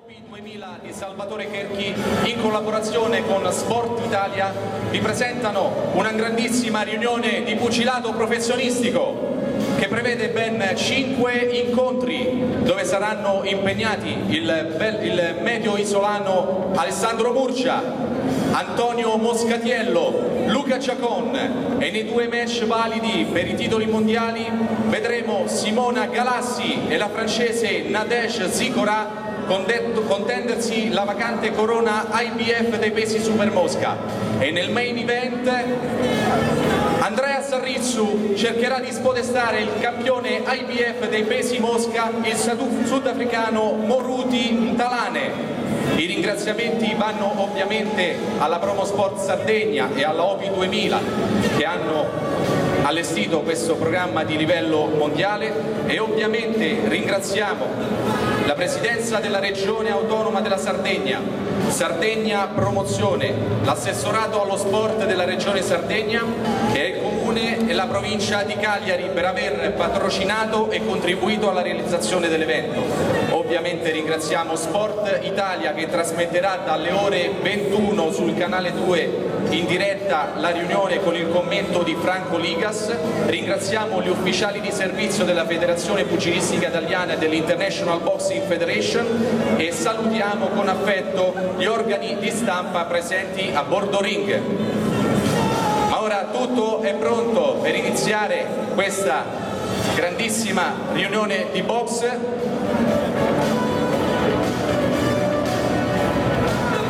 Opi 2000 di Salvatore Cherchi, in collaborazione con Sport Italia, vi presentano una grandissima riunione di pugilato professionistico che prevede ben 5 incontri dove saranno impegnati il medio isolano Alessandro Murcia, Antonio Moscatiello, Luca Ciacon, e nei 2 match validi per i titoli mondiali vedremo Simona Galassi e la francese Nadège Zikora contendersi la vacante corona IBF dei pesi super mosca, e nel main event Andrea Sarrizzu cercherà di spodestare il campione IBF dei pesi mosca, il sudafricano Moruti Ntalane. I ringraziamenti vanno ovviamente alla Promosport Sardegna e alla Opi 2000 che hanno allestito questo programma di livello mondiale, e ovviamente ringraziamo la Presidenza della Regione Autonoma della Sardegna, Sardegna Promozione, l'assessorato allo sport della Regione Sardegna e il Comune e la Provincia di Cagliari per aver patrocinato e contribuito alla realizzazione dell'evento. Ovviamente ringraziamo Sport Italia che trasmetterà dalle ore 21 sul canale 2 in diretta la riunione con il commento di Franco Ligas. Ringraziamo gli ufficiali di servizio della Federazione Pugilistica Italiana e dell'International Boxing Federation e salutiamo con affetto gli organi di stampa presenti a bordo ring. Ma ora tutto è pronto per iniziare questa grandissima riunione di box.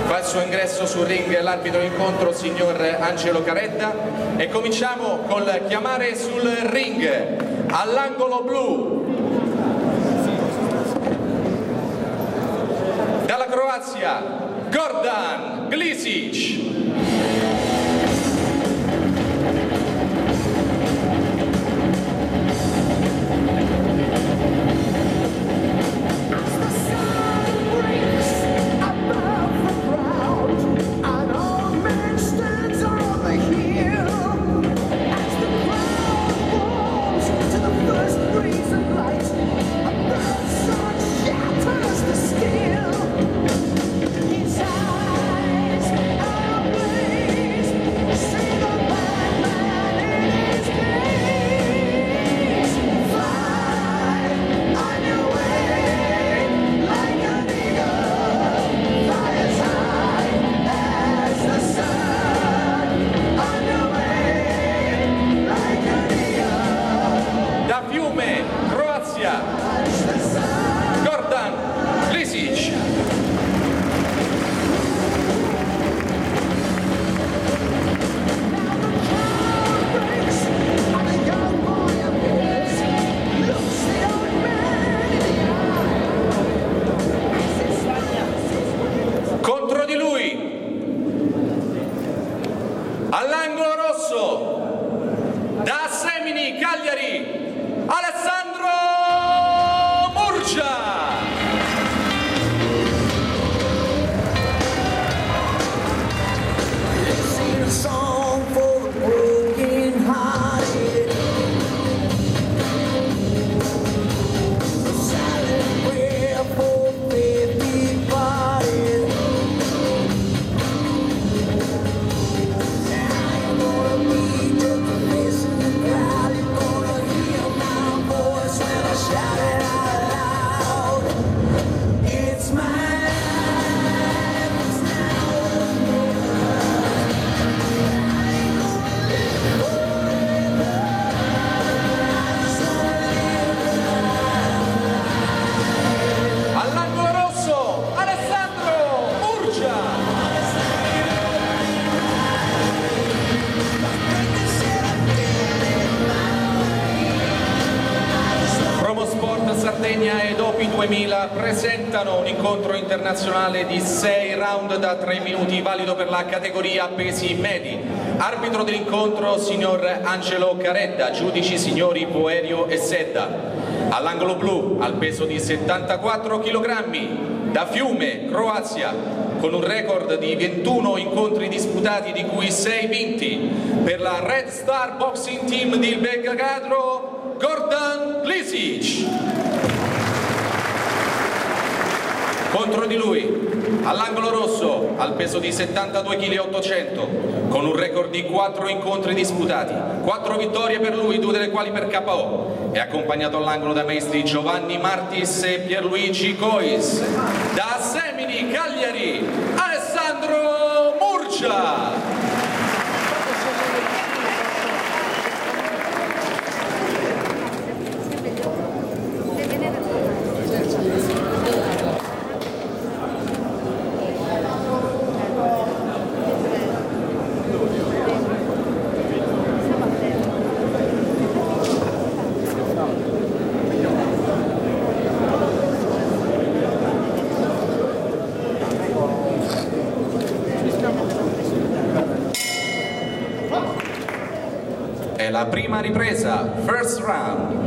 Fa il suo ingresso sul ring l'arbitro d'incontro signor Angelo Caretta e cominciamo col chiamare sul ring all'angolo blu dalla Croazia Gordan Glisic. Gordan Glisic. Contro di lui all'angolo rosso da Semini Cagliari Alessandro Murcia. Sardegna ed Opi 2000 presentano un incontro internazionale di 6 round da 3 minuti valido per la categoria pesi medi. Arbitro dell'incontro signor Angelo Caretta, giudici signori Poerio e Sedda. All'angolo blu al peso di 74 kg da Fiume, Croazia, con un record di 21 incontri disputati di cui 6 vinti, per la Red Star Boxing Team di Belgrado Gordan Glisic. Contro di lui, all'angolo rosso, al peso di 72,8 kg, con un record di 4 incontri disputati, 4 vittorie per lui, 2 delle quali per KO. È accompagnato all'angolo dai maestri Giovanni Martis e Pierluigi Cois. Da Semini, Cagliari, Alessandro Murcia. È la prima ripresa, first round.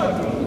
Ciao a tutti.